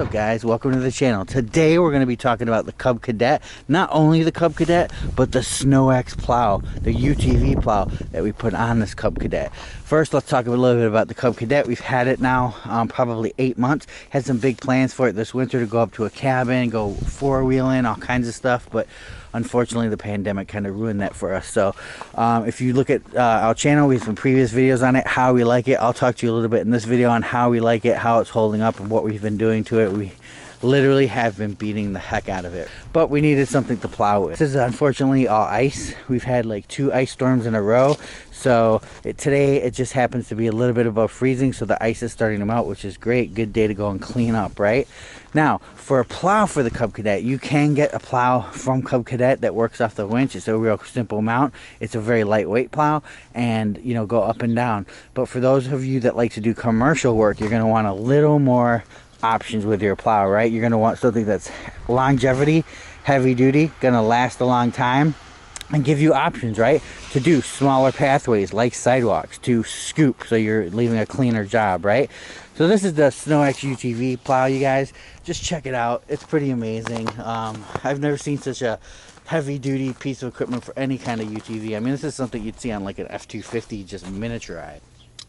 up, guys? Welcome to the channel. Today we're going to be talking about the Cub Cadet. Not only the Cub Cadet, but the SnowEx plow, the UTV plow that we put on this Cub Cadet. First, let's talk a little bit about the Cub Cadet. We've had it now probably 8 months. Had some big plans for it this winter to go up to a cabin, go four-wheeling, all kinds of stuff, but unfortunately the pandemic kind of ruined that for us. So if you look at our channel, we have some previous videos on it, how we like it. I'll talk to you a little bit in this video on how we like it, how it's holding up, and what we've been doing to it. We literally have been beating the heck out of it, but we needed something to plow with. This is unfortunately all ice. We've had like 2 ice storms in a row, so today it just happens to be a little bit above freezing, so the ice is starting to melt, which is great. Good day to go and clean up, right? Now, for a plow for the Cub Cadet, you can get a plow from Cub Cadet that works off the winch. It's a real simple mount. It's a very lightweight plow, and you know, go up and down. But for those of you that like to do commercial work, you're going to want a little more options with your plow, right? You're going to want something that's longevity, heavy duty, going to last a long time, and give you options, right, to do smaller pathways like sidewalks, to scoop so you're leaving a cleaner job, right? So this is the SnowEx UTV plow, you guys. Just check it out. It's pretty amazing. I've never seen such a heavy duty piece of equipment for any kind of UTV. I mean, this is something you'd see on like an F-250, just miniaturized.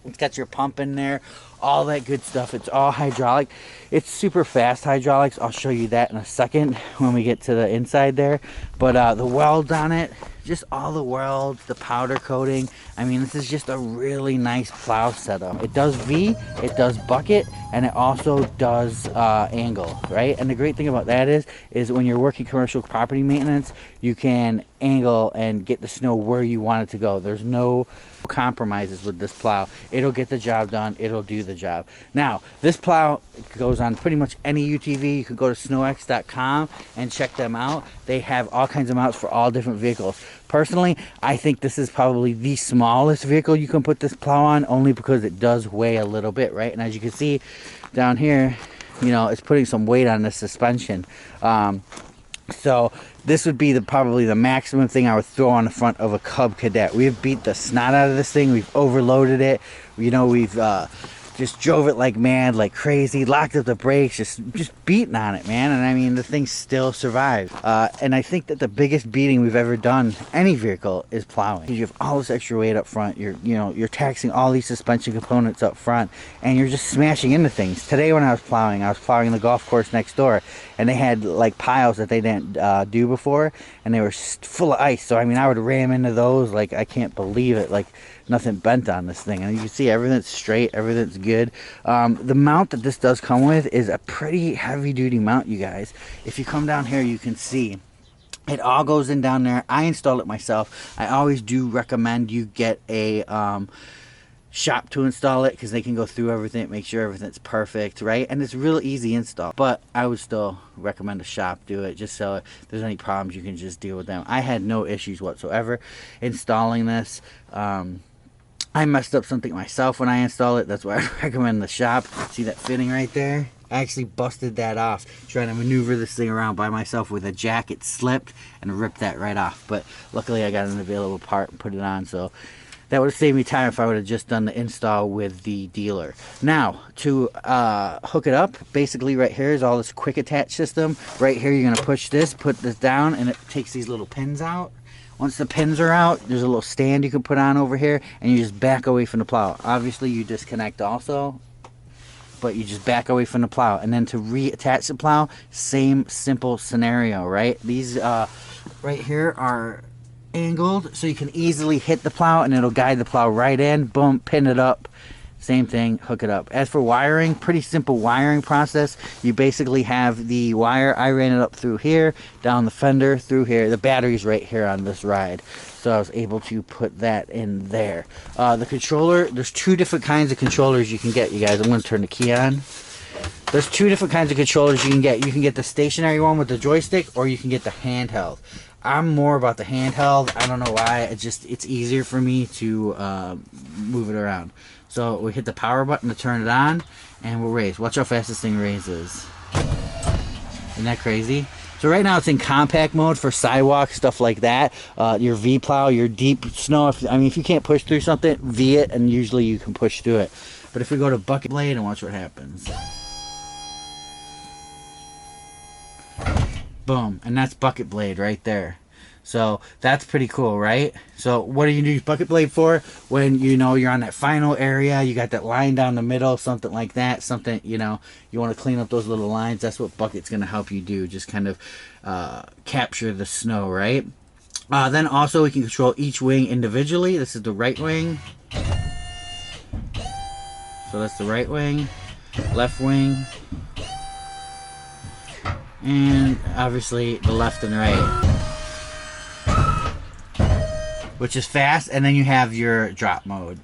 It's got your pump in there, all that good stuff. It's all hydraulic. It's super fast hydraulics. I'll show you that in a second when we get to the inside there. But the welds on it, just all the welds, the powder coating. I mean, this is just a really nice plow setup. It does V, it does bucket, and it also does angle, right? And the great thing about that is when you're working commercial property maintenance, you can angle and get the snow where you want it to go. There's no compromises with this plow. It'll get the job done. It'll do the job. Now, this plow goes on pretty much any UTV. You can go to snowex.com and check them out. They have all kinds of mounts for all different vehicles. Personally, I think this is probably the smallest vehicle you can put this plow on, only because it does weigh a little bit, right? And as you can see down here, you know, it's putting some weight on the suspension. So this would be probably the maximum thing I would throw on the front of a Cub Cadet. We've beat the snot out of this thing. We've overloaded it. You know, we've just drove it like mad, like crazy, locked up the brakes, just beating on it, man. And I mean, the thing still survived. And I think that the biggest beating we've ever done any vehicle is plowing. You have all this extra weight up front. You're taxing all these suspension components up front, and you're just smashing into things. Today when I was plowing the golf course next door, and they had like piles that they didn't do before, and they were full of ice. So I mean, I would ram into those like I can't believe it. Like nothing bent on this thing, and you can see everything's straight, everything's good. The mount that this does come with is a pretty heavy duty mount, you guys. If you come down here, you can see it all goes in down there. I installed it myself. I always do recommend you get a shop to install it, because they can go through everything, make sure everything's perfect, right? And it's real easy install, but I would still recommend a shop do it, just so if there's any problems you can just deal with them. I had no issues whatsoever installing this. I messed up something myself when I installed it. That's why I recommend the shop. See that fitting right there? I actually busted that off trying to maneuver this thing around by myself with a jack. It slipped and ripped that right off, but luckily I got an available part and put it on, so that would have saved me time if I would have just done the install with the dealer. Now, to hook it up, basically right here is all this quick attach system. Right here, you're going to push this, put this down, and it takes these little pins out. Once the pins are out, there's a little stand you can put on over here, and you just back away from the plow. Obviously, you disconnect also, but you just back away from the plow. And then to reattach the plow, same simple scenario, right? These right here are angled, so you can easily hit the plow, and it'll guide the plow right in. Boom, pin it up. Same thing, hook it up. As for wiring, pretty simple wiring process. You basically have the wire. I ran it up through here, down the fender, through here. The battery's right here on this ride, so I was able to put that in there. The controller, there's 2 different kinds of controllers you can get, you guys. I'm going to turn the key on. There's 2 different kinds of controllers you can get. You can get the stationary one with the joystick, or you can get the handheld. I'm more about the handheld. I don't know why. It's easier for me to move it around. So we hit the power button to turn it on, and we'll raise. Watch how fast this thing raises. Isn't that crazy? So right now it's in compact mode for sidewalk, stuff like that. Your V plow, your deep snow. If you can't push through something, V it, and usually you can push through it. But if we go to bucket blade, and watch what happens. Boom. And that's bucket blade right there. So that's pretty cool, right? So what do you use bucket blade for? When you know you're on that final area, you got that line down the middle, something like that, something, you know, you want to clean up those little lines. That's what bucket's going to help you do, just kind of capture the snow, right? Then also we can control each wing individually. This is the right wing. So that's the right wing, left wing, and obviously the left and right, which is fast. And then you have your drop mode,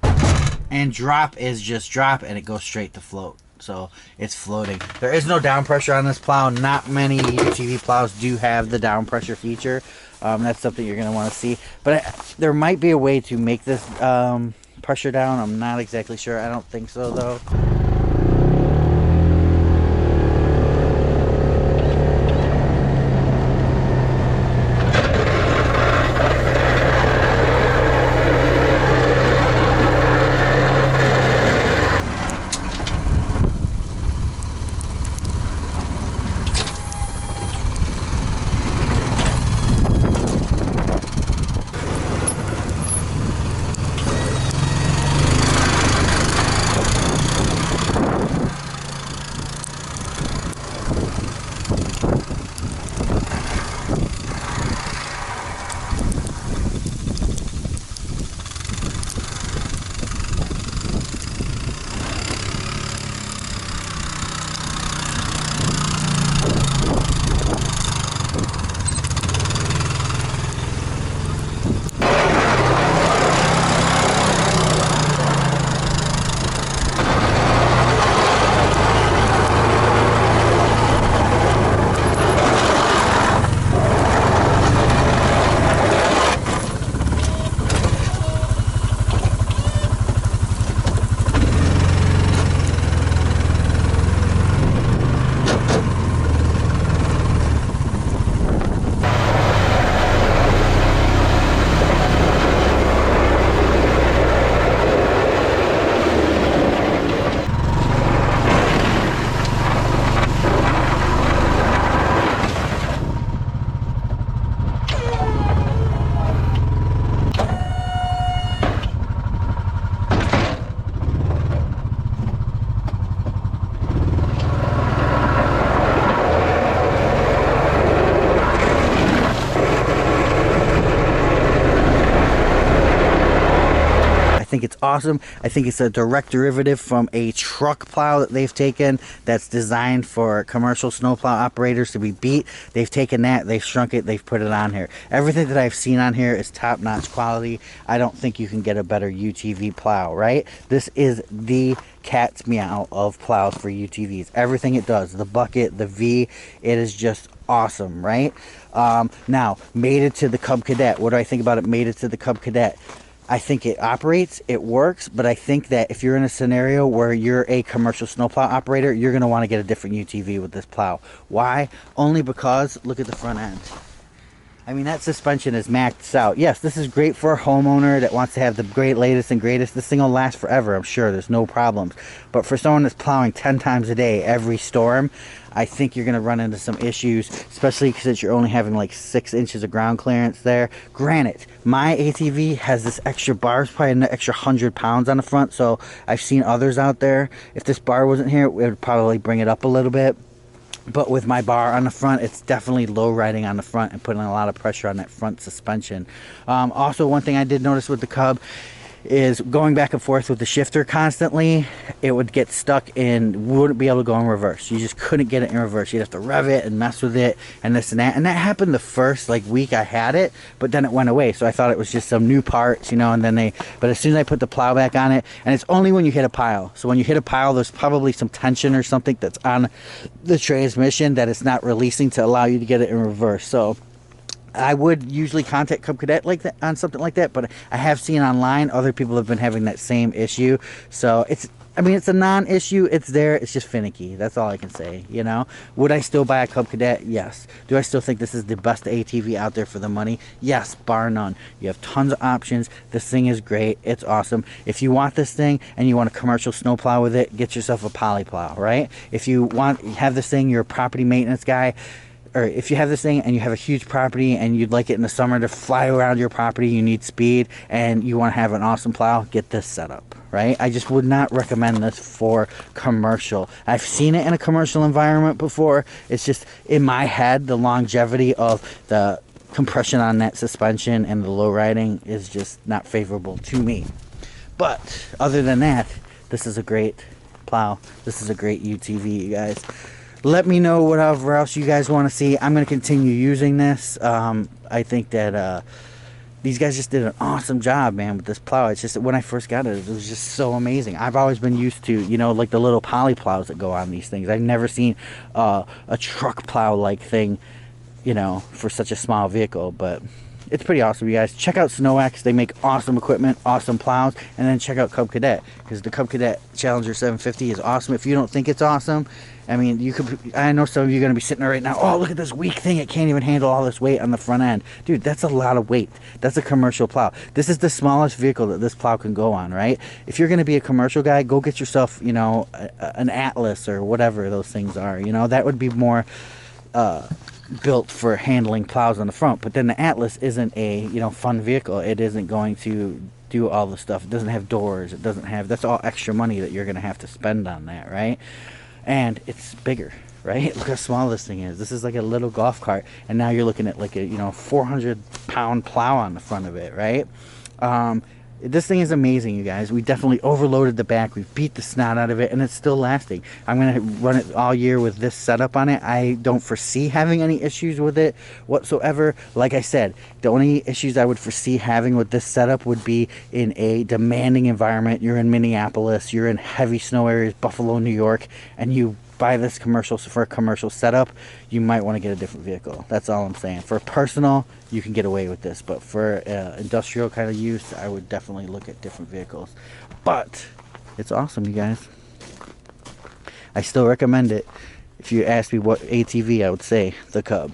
and drop is just drop and it goes straight to float, so it's floating. There is no down pressure on this plow. Not many UTV plows do have the down pressure feature. That's something you're going to want to see, but there might be a way to make this pressure down. I'm not exactly sure. I don't think so though. think it's awesome. I think it's a direct derivative from a truck plow that they've taken that's designed for commercial snowplow operators to be beat. They've taken that, they've shrunk it, they've put it on here. Everything that I've seen on here is top-notch quality. I don't think you can get a better UTV plow, right? This is the cat's meow of plows for UTVs. Everything it does, the bucket, the V, it is just awesome, right? Now, mated to the Cub Cadet. What do I think about it mated to the Cub Cadet? I think it operates, it works, but I think that if you're in a scenario where you're a commercial snowplow operator, you're going to want to get a different UTV with this plow. Why? Only because, look at the front end. I mean, that suspension is maxed out. Yes, this is great for a homeowner that wants to have the great latest and greatest. This thing will last forever, I'm sure. There's no problems. But for someone that's plowing 10 times a day, every storm, I think you're going to run into some issues, especially since you're only having like 6 inches of ground clearance there. Granted, my ATV has this extra bar, it's probably an extra 100 pounds on the front, so I've seen others out there. If this bar wasn't here, it would probably bring it up a little bit. But with my bar on the front, it's definitely low riding on the front and putting a lot of pressure on that front suspension. Also, one thing I did notice with the Cub is going back and forth with the shifter constantly, it would get stuck and wouldn't be able to go in reverse. You just couldn't get it in reverse. You'd have to rev it and mess with it and this and that. And that happened the first like week I had it, but then it went away. So I thought it was just some new parts, you know, and then but as soon as I put the plow back on it, and it's only when you hit a pile. So when you hit a pile, there's probably some tension or something that's on the transmission that it's not releasing to allow you to get it in reverse. So I would usually contact Cub Cadet like that on something like that, but I have seen online other people have been having that same issue. So I mean, it's a non-issue. It's there. It's just finicky. That's all I can say, you know. Would I still buy a Cub Cadet? Yes. Do I still think this is the best ATV out there for the money? Yes, bar none. You have tons of options. This thing is great. It's awesome. If you want this thing and you want a commercial snowplow with it, get yourself a poly plow, right? If you have this thing, you're a property maintenance guy, or if you have this thing and you have a huge property and you'd like it in the summer to fly around your property, you need speed and you want to have an awesome plow, get this setup, right? I just would not recommend this for commercial. I've seen it in a commercial environment before. It's just, in my head, the longevity of the compression on that suspension and the low riding is just not favorable to me. But other than that, this is a great plow. This is a great UTV, you guys. Let me know whatever else you guys want to see. I'm going to continue using this. I think that these guys just did an awesome job, man, with this plow. It's just, when I first got it, it was just so amazing. I've always been used to, you know, like the little poly plows that go on these things. I've never seen a truck plow like thing, you know, for such a small vehicle. But it's pretty awesome, you guys. Check out SnowEx. They make awesome equipment, awesome plows. And then check out Cub Cadet, because the Cub Cadet Challenger 750 is awesome. If you don't think it's awesome, I mean, you could, I know some of you are going to be sitting there right now, oh, look at this weak thing, it can't even handle all this weight on the front end. Dude, that's a lot of weight. That's a commercial plow. This is the smallest vehicle that this plow can go on, right? If you're going to be a commercial guy, go get yourself, you know, an Atlas or whatever those things are. You know, that would be more built for handling plows on the front. But then the Atlas isn't a, you know, fun vehicle. It isn't going to do all the stuff. It doesn't have doors. It doesn't have, that's all extra money that you're going to have to spend on that, right? And it's bigger, right? Look how small this thing is. This is like a little golf cart, and now you're looking at like a, you know, 400-pound plow on the front of it, right? This thing is amazing, you guys. We definitely overloaded the back. We've beat the snot out of it, and it's still lasting. I'm going to run it all year with this setup on it. I don't foresee having any issues with it whatsoever. Like I said, the only issues I would foresee having with this setup would be in a demanding environment. You're in Minneapolis, you're in heavy snow areas, Buffalo, New York, and you buy this commercial for a commercial setup, you might want to get a different vehicle. That's all I'm saying. For personal, you can get away with this, but for industrial kind of use, I would definitely look at different vehicles. But it's awesome, you guys. I still recommend it. If you ask me what ATV, I would say the Cub.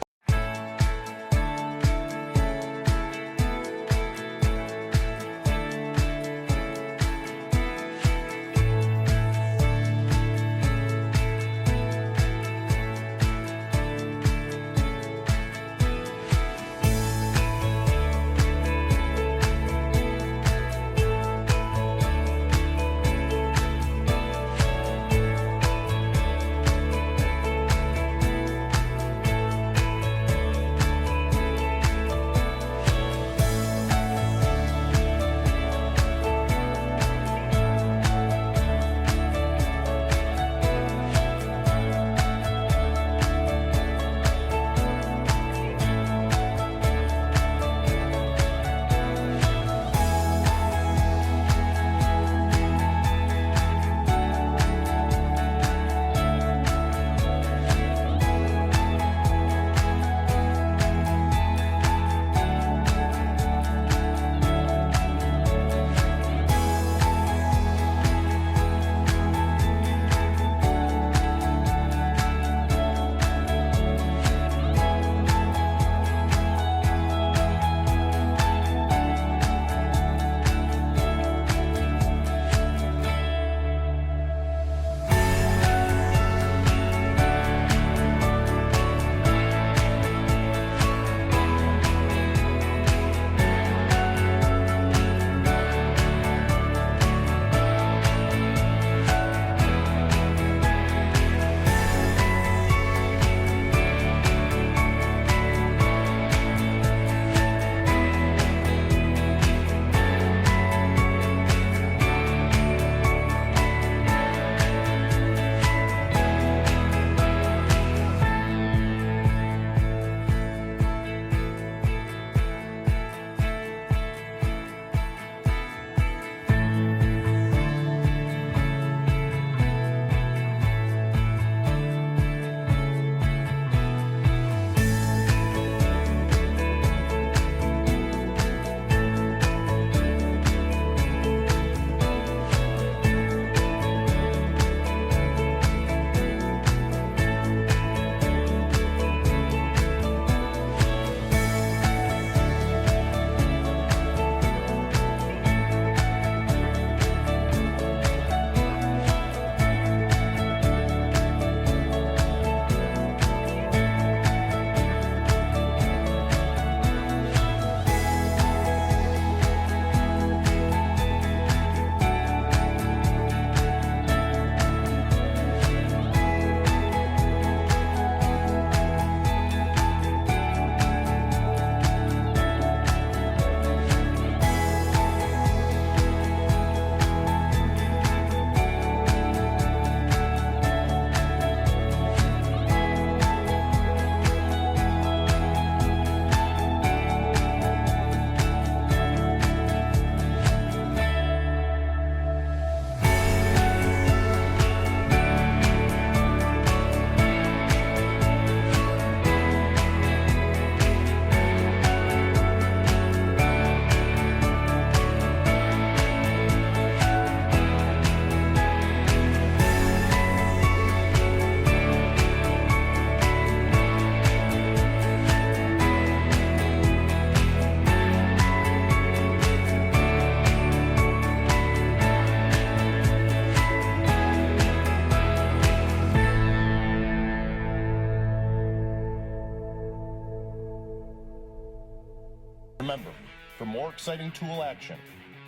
remember, for more exciting tool action,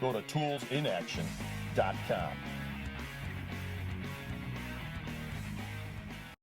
go to toolsinaction.com.